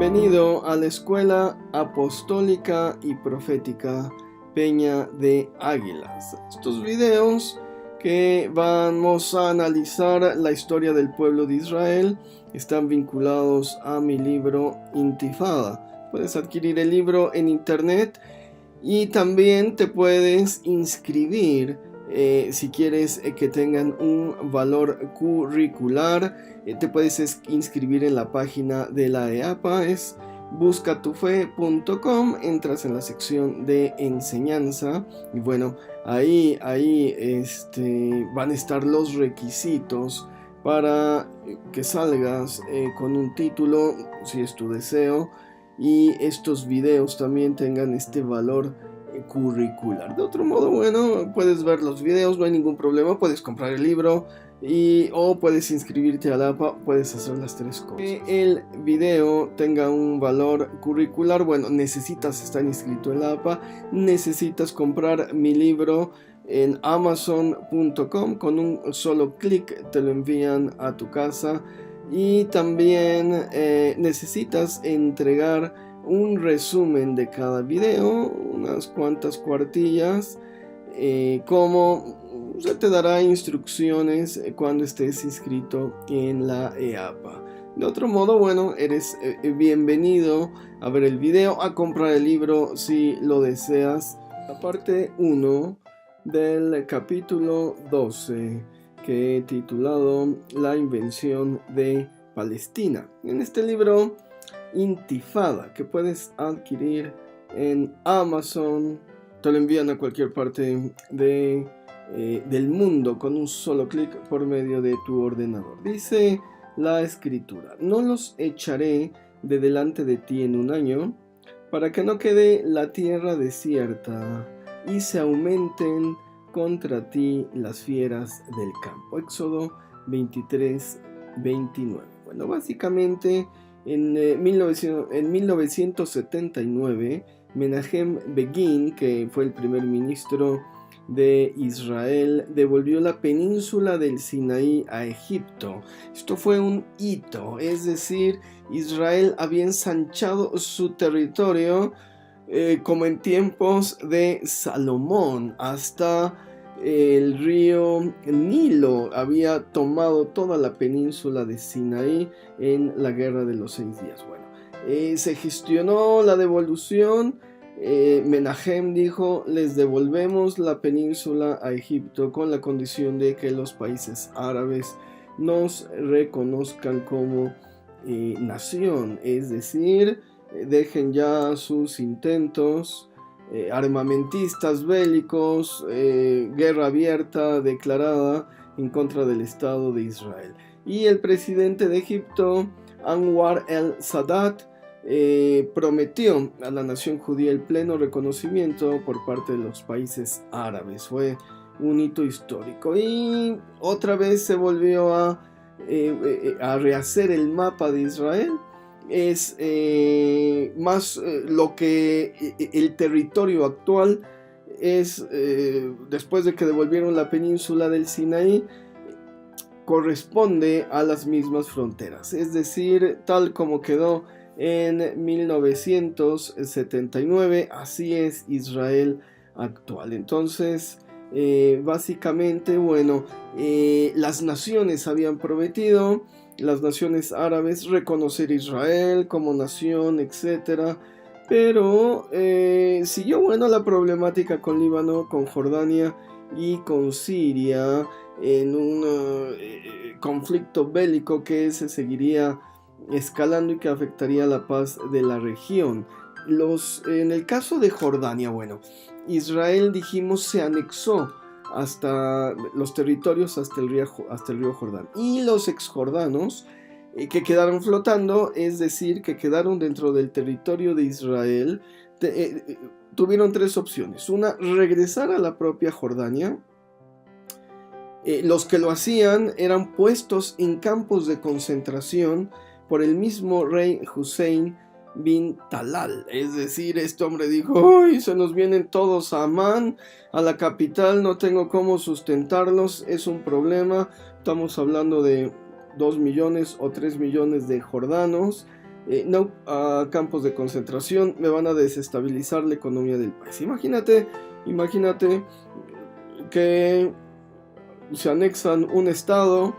Bienvenido a la Escuela Apostólica y Profética Peña de Águilas. Estos videos que vamos a analizar la historia del pueblo de Israel están vinculados a mi libro Intifada. Puedes adquirir el libro en internet y también te puedes inscribir si quieres que tengan un valor curricular. Te puedes inscribir en la página de la EAPA, es buscatufe.com, entras en la sección de enseñanza y bueno, ahí van a estar los requisitos para que salgas con un título, si es tu deseo, y estos videos también tengan este valor curricular. De otro modo, bueno, puedes ver los videos, no hay ningún problema, puedes comprar el libro o puedes inscribirte a la APA, puedes hacer las tres cosas. Que el video tenga un valor curricular, bueno, necesitas estar inscrito en la APA, necesitas comprar mi libro en amazon.com, con un solo clic te lo envían a tu casa, y también necesitas entregar un resumen de cada video, unas cuantas cuartillas, como se te dará instrucciones cuando estés inscrito en la EAPA. De otro modo, bueno, eres bienvenido a ver el video, a comprar el libro si lo deseas. La parte 1 del capítulo 12, que he titulado La invención de Palestina. En este libro Intifada, que puedes adquirir en Amazon, te lo envían a cualquier parte del mundo con un solo clic por medio de tu ordenador. Dice la escritura: no los echaré de delante de ti en un año, para que no quede la tierra desierta y se aumenten contra ti las fieras del campo. Éxodo 23-29. Bueno, básicamente en 1979, Menachem Begin, que fue el primer ministro de Israel, devolvió la península del Sinaí a Egipto. Esto fue un hito, es decir, Israel había ensanchado su territorio como en tiempos de Salomón, hasta el río Nilo. Había tomado toda la península de Sinaí en la guerra de los 6 días. Bueno, se gestionó la devolución. Menachem dijo: les devolvemos la península a Egipto con la condición de que los países árabes nos reconozcan como nación, es decir, dejen ya sus intentos armamentistas bélicos, guerra abierta declarada en contra del Estado de Israel. Y el presidente de Egipto, Anwar el-Sadat, prometió a la nación judía el pleno reconocimiento por parte de los países árabes. Fue un hito histórico y otra vez se volvió a rehacer el mapa de Israel. Es más lo que el territorio actual es, después de que devolvieron la península del Sinaí, corresponde a las mismas fronteras, es decir, tal como quedó en 1979, así es Israel actual. Entonces, básicamente, bueno, las naciones habían prometido, las naciones árabes, reconocer a Israel como nación, etc. Pero siguió, bueno, la problemática con Líbano, con Jordania y con Siria, en un conflicto bélico que se seguiría escalando y que afectaría la paz de la región. En el caso de Jordania, bueno, Israel, dijimos, se anexó hasta los territorios hasta el río Jordán, y los exjordanos que quedaron flotando, es decir, que quedaron dentro del territorio de Israel, tuvieron tres opciones. Una, regresar a la propia Jordania. Los que lo hacían eran puestos en campos de concentración por el mismo rey Hussein bin Talal. Es decir, este hombre dijo: ¡ay! Se nos vienen todos a Amán, a la capital, no tengo cómo sustentarlos, es un problema. Estamos hablando de 2 millones o 3 millones de jordanos. no a campos de concentración, me van a desestabilizar la economía del país. Imagínate que se anexan un estado,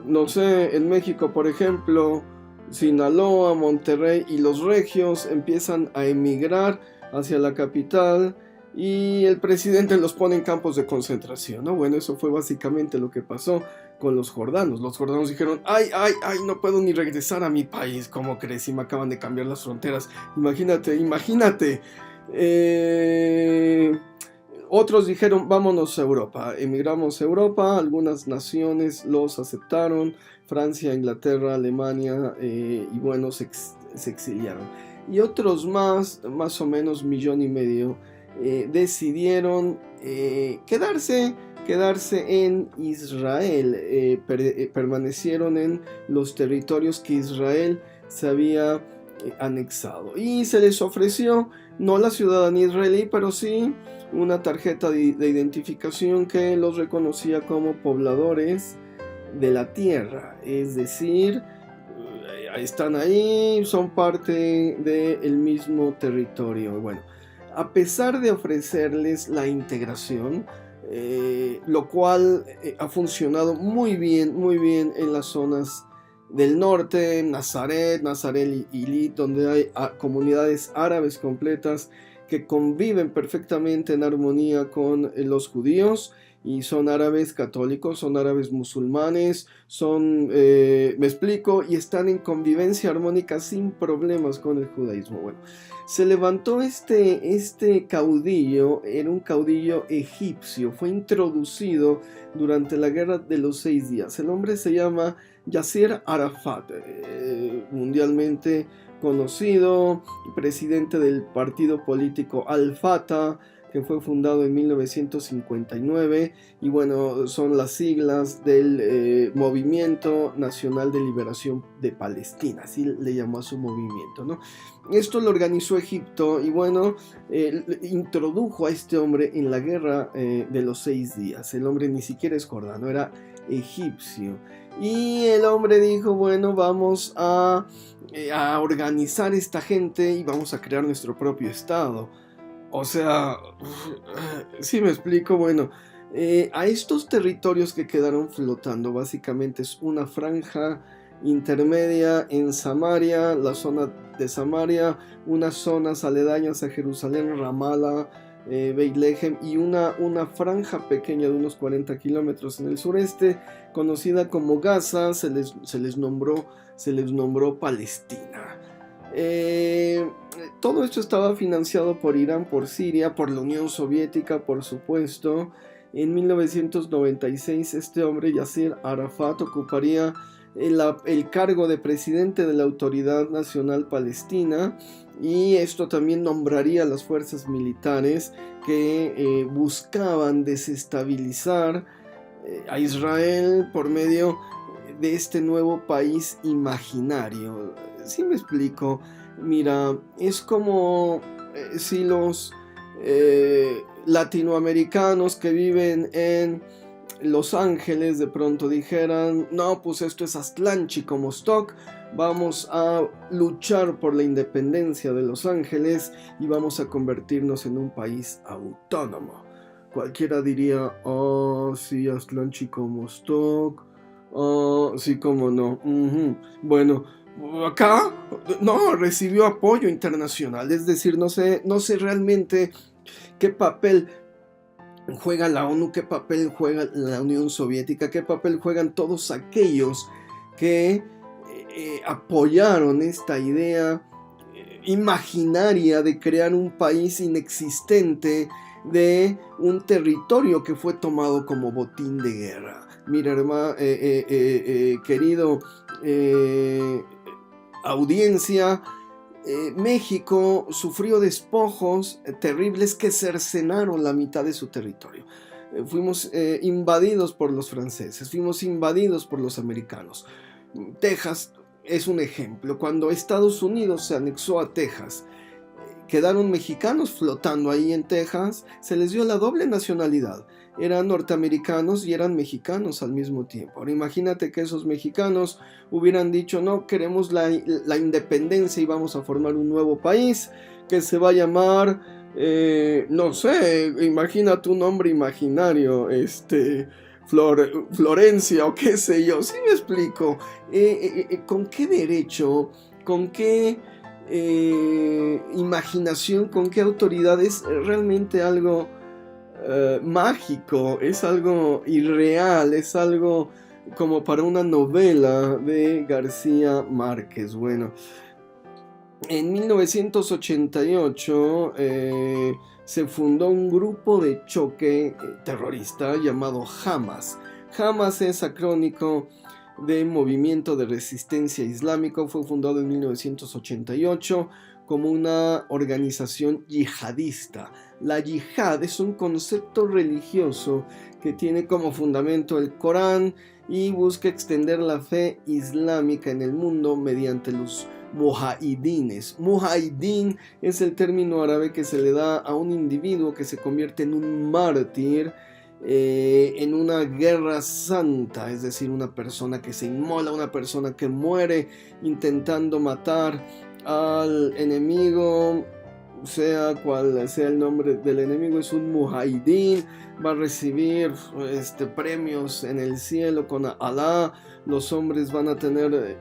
no sé, en México por ejemplo, Sinaloa, Monterrey, y los regios empiezan a emigrar hacia la capital y el presidente los pone en campos de concentración, ¿no? Bueno, eso fue básicamente lo que pasó con los jordanos. Los jordanos dijeron, ay, no puedo ni regresar a mi país, ¿cómo crees? Y me acaban de cambiar las fronteras. Imagínate. Otros dijeron, vámonos a Europa. Emigramos a Europa, algunas naciones los aceptaron, Francia, Inglaterra, Alemania, y bueno, se exiliaron. Y otros más o menos 1,5 millones, decidieron quedarse en Israel, permanecieron en los territorios que Israel se había anexado. Y se les ofreció no la ciudadanía israelí, pero sí una tarjeta de identificación que los reconocía como pobladores de la tierra, es decir, están ahí, son parte del mismo territorio. Bueno, a pesar de ofrecerles la integración, lo cual ha funcionado muy bien en las zonas del norte, Nazaret y Ilit, donde hay comunidades árabes completas que conviven perfectamente en armonía con los judíos, y son árabes católicos, son árabes musulmanes, me explico, y están en convivencia armónica sin problemas con el judaísmo. Bueno, se levantó este caudillo, era un caudillo egipcio, fue introducido durante la Guerra de los 6 días. El hombre se llama Yasser Arafat, mundialmente conocido, presidente del partido político Al-Fatah, que fue fundado en 1959, y bueno, son las siglas del Movimiento Nacional de Liberación de Palestina, así le llamó a su movimiento, ¿no? Esto lo organizó Egipto, y bueno, introdujo a este hombre en la Guerra de los 6 días. El hombre ni siquiera es jordano, era egipcio, y el hombre dijo, bueno, vamos a organizar esta gente y vamos a crear nuestro propio estado. O sea, sí me explico. Bueno, a estos territorios que quedaron flotando, básicamente es una franja intermedia en Samaria, la zona de Samaria, unas zonas aledañas a Jerusalén, Ramallah, Beit Lehem, y una franja pequeña de unos 40 kilómetros en el sureste, conocida como Gaza, se les nombró Palestina. Todo esto estaba financiado por Irán, por Siria, por la Unión Soviética, por supuesto. En 1996 este hombre, Yasser Arafat, ocuparía el cargo de presidente de la Autoridad Nacional Palestina, y esto también nombraría a las fuerzas militares que buscaban desestabilizar a Israel por medio de este nuevo país imaginario. ¿Sí me explico? Mira, es como si los latinoamericanos que viven en Los Ángeles de pronto dijeran, no, pues esto es Aztlánchico como Mostoc, vamos a luchar por la independencia de Los Ángeles y vamos a convertirnos en un país autónomo. Cualquiera diría, oh, sí, Aztlánchico como Mostoc, oh, sí, cómo no. Bueno, acá no recibió apoyo internacional, es decir, no sé realmente qué papel juega la ONU, qué papel juega la Unión Soviética, qué papel juegan todos aquellos que apoyaron esta idea imaginaria de crear un país inexistente, de un territorio que fue tomado como botín de guerra. Mira, hermano, querido audiencia, México sufrió despojos terribles que cercenaron la mitad de su territorio. Fuimos invadidos por los franceses, fuimos invadidos por los americanos. Texas es un ejemplo. Cuando Estados Unidos se anexó a Texas, quedaron mexicanos flotando ahí en Texas, se les dio la doble nacionalidad. Eran norteamericanos y eran mexicanos al mismo tiempo. Ahora imagínate que esos mexicanos hubieran dicho, no, queremos la independencia y vamos a formar un nuevo país que se va a llamar, no sé, imagina tu nombre imaginario, Florencia o qué sé yo, ¿sí me explico? ¿Con qué derecho, con qué imaginación, con qué autoridad? Es realmente algo mágico, es algo irreal, es algo como para una novela de García Márquez. Bueno, en 1988 se fundó un grupo de choque terrorista llamado Hamas. Hamas es acrónico de Movimiento de Resistencia Islámico. Fue fundado en 1988 como una organización yihadista. La yihad es un concepto religioso que tiene como fundamento el Corán y busca extender la fe islámica en el mundo mediante los mujahidines. Mujahidín es el término árabe que se le da a un individuo que se convierte en un mártir en una guerra santa, es decir, una persona que se inmola, una persona que muere intentando matar al enemigo, sea cual sea el nombre del enemigo. Es un mujahidín, va a recibir premios en el cielo con Alá. Los hombres van a tener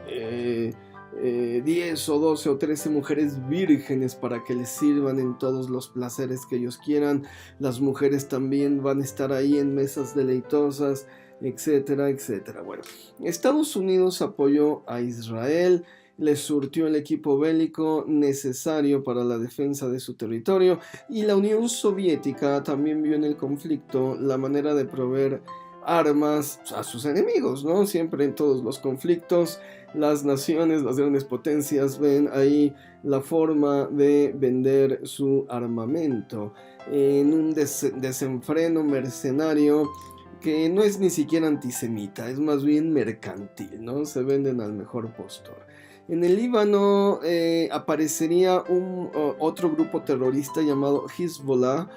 10 o 12 o 13 mujeres vírgenes para que les sirvan en todos los placeres que ellos quieran. Las mujeres también van a estar ahí en mesas deleitosas, etcétera, etcétera. Bueno, Estados Unidos apoyó a Israel, les surtió el equipo bélico necesario para la defensa de su territorio, y la Unión Soviética también vio en el conflicto la manera de proveer armas a sus enemigos, ¿no? Siempre en todos los conflictos las naciones, las grandes potencias ven ahí la forma de vender su armamento en un desenfreno mercenario que no es ni siquiera antisemita, es más bien mercantil, ¿no? Se venden al mejor postor. En el Líbano aparecería otro grupo terrorista llamado Hezbollah,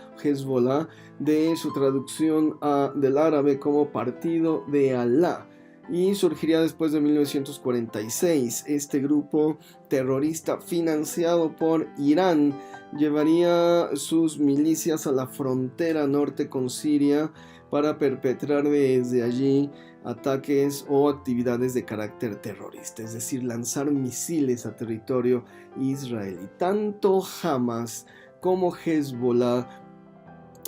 de su traducción del árabe como Partido de Alá, y surgiría después de 1946. Este grupo terrorista, financiado por Irán, llevaría sus milicias a la frontera norte con Siria para perpetrar desde allí ataques o actividades de carácter terrorista, es decir, lanzar misiles a territorio israelí. Tanto Hamas como Hezbollah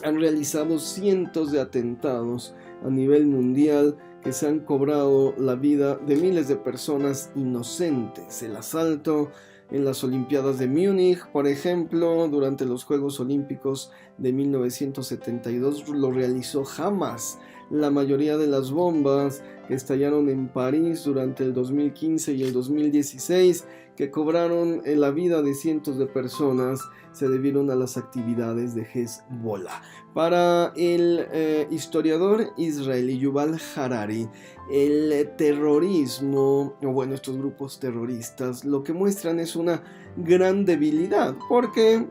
han realizado cientos de atentados a nivel mundial que se han cobrado la vida de miles de personas inocentes. El asalto en las Olimpiadas de Múnich, por ejemplo, durante los Juegos Olímpicos de 1972, lo realizó Hamas. La mayoría de las bombas que estallaron en París durante el 2015 y el 2016, que cobraron la vida de cientos de personas, se debieron a las actividades de Hezbollah. Para el historiador israelí Yuval Harari, el terrorismo, o bueno, estos grupos terroristas, lo que muestran es una gran debilidad, porque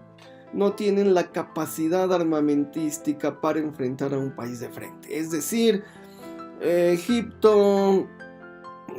no tienen la capacidad armamentística para enfrentar a un país de frente. Es decir, Egipto,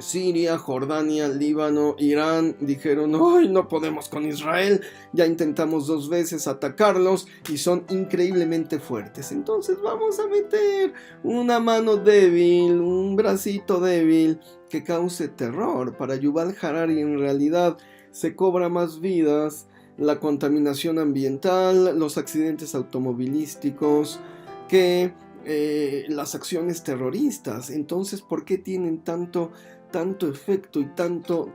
Siria, Jordania, Líbano, Irán dijeron: ¡ay, no podemos con Israel! Ya intentamos 2 veces atacarlos y son increíblemente fuertes. Entonces vamos a meter una mano débil, un bracito débil que cause terror. Para Yuval Harari, en realidad se cobra más vidas la contaminación ambiental, los accidentes automovilísticos, que las acciones terroristas. Entonces, ¿por qué tienen tanto efecto y tanto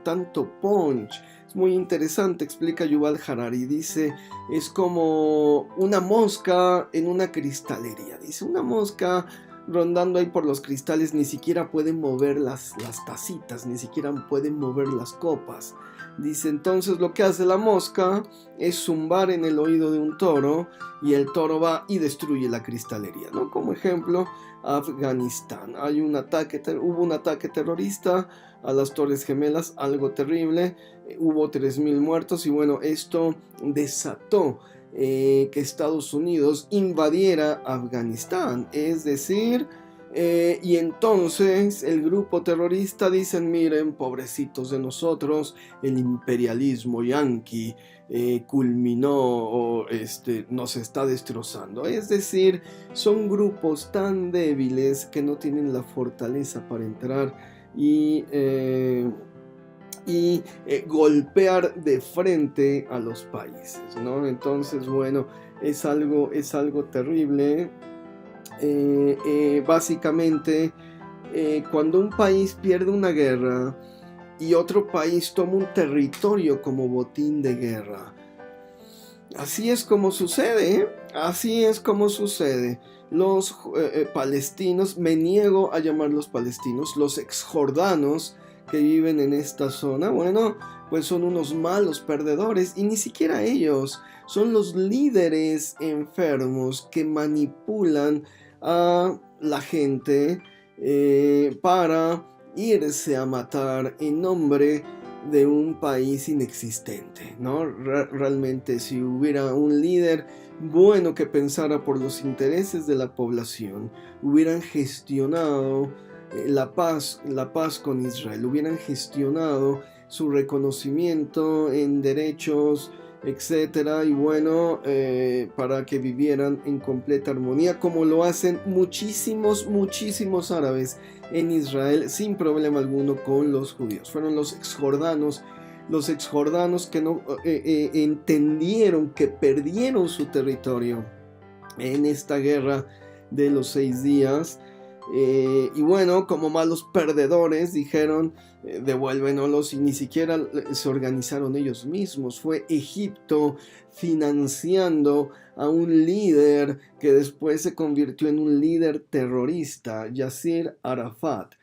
punch? Es muy interesante, explica Yuval Harari. Dice, es como una mosca en una cristalería. Dice, una mosca rondando ahí por los cristales ni siquiera puede mover las tacitas, ni siquiera pueden mover las copas. Dice, entonces lo que hace la mosca es zumbar en el oído de un toro, y el toro va y destruye la cristalería, ¿no? Como ejemplo, Afganistán. Hubo un ataque terrorista a las Torres Gemelas, algo terrible. hubo 3.000 muertos y bueno, esto desató que Estados Unidos invadiera Afganistán, es decir, y entonces el grupo terrorista dicen, miren, pobrecitos de nosotros, el imperialismo yanqui culminó o nos está destrozando. Es decir, son grupos tan débiles que no tienen la fortaleza para entrar y golpear de frente a los países, ¿no? Entonces, bueno, es algo terrible. Básicamente, cuando un país pierde una guerra y otro país toma un territorio como botín de guerra, así es como sucede, ¿eh? Así es como sucede. Los palestinos, me niego a llamarlos palestinos, los exjordanos que viven en esta zona, bueno, pues son unos malos perdedores y ni siquiera ellos, son los líderes enfermos que manipulan a la gente para irse a matar en nombre de un país inexistente, ¿no? Realmente si hubiera un líder bueno que pensara por los intereses de la población, hubieran gestionado la paz con Israel, hubieran gestionado su reconocimiento en derechos, etcétera, y bueno, para que vivieran en completa armonía, como lo hacen muchísimos árabes en Israel sin problema alguno con los judíos. Fueron los exjordanos que no entendieron que perdieron su territorio en esta guerra de los 6 días. Y bueno, como malos perdedores dijeron, devuélvenoslos, y ni siquiera se organizaron ellos mismos. Fue Egipto financiando a un líder que después se convirtió en un líder terrorista, Yasser Arafat.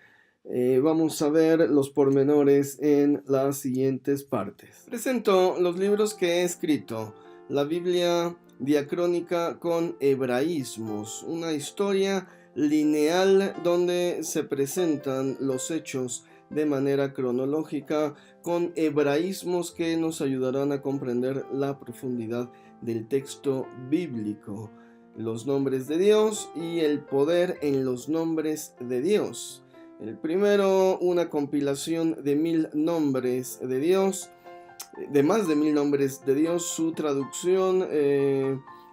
Vamos a ver los pormenores en las siguientes partes. Presento los libros que he escrito: la Biblia diacrónica con hebraísmos, una historia lineal donde se presentan los hechos de manera cronológica con hebraísmos que nos ayudarán a comprender la profundidad del texto bíblico, los nombres de Dios y el poder en los nombres de Dios. El primero, una compilación de 1000 nombres de Dios, de más de 1000 nombres de Dios, su traducción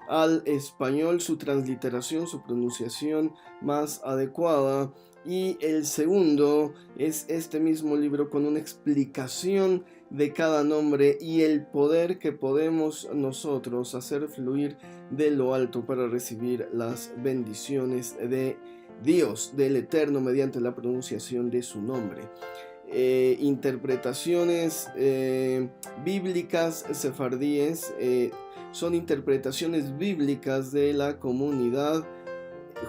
al español, su transliteración, su pronunciación más adecuada. Y el segundo es este mismo libro con una explicación de cada nombre y el poder que podemos nosotros hacer fluir de lo alto para recibir las bendiciones de Dios, del Eterno, mediante la pronunciación de su nombre. Interpretaciones bíblicas sefardíes, son interpretaciones bíblicas de la comunidad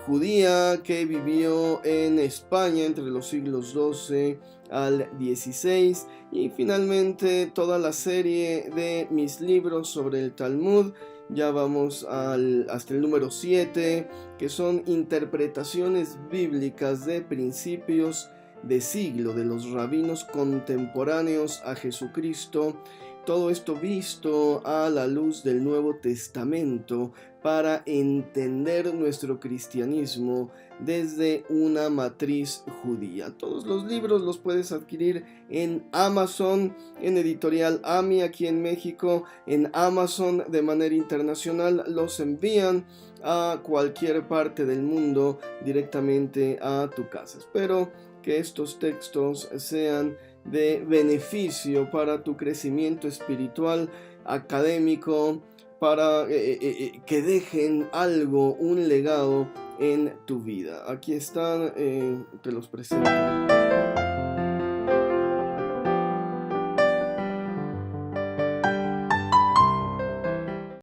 judía que vivió en España entre los siglos XII al XVI, y finalmente toda la serie de mis libros sobre el Talmud. Ya vamos hasta el número 7, que son interpretaciones bíblicas de principios de siglo de los rabinos contemporáneos a Jesucristo. Todo esto visto a la luz del Nuevo Testamento para entender nuestro cristianismo desde una matriz judía. Todos los libros los puedes adquirir en Amazon, en Editorial AMI aquí en México, en Amazon de manera internacional. Los envían a cualquier parte del mundo directamente a tu casa. Espero que estos textos sean de beneficio para tu crecimiento espiritual, académico, para que dejen algo, un legado en tu vida. Aquí están, te los presento.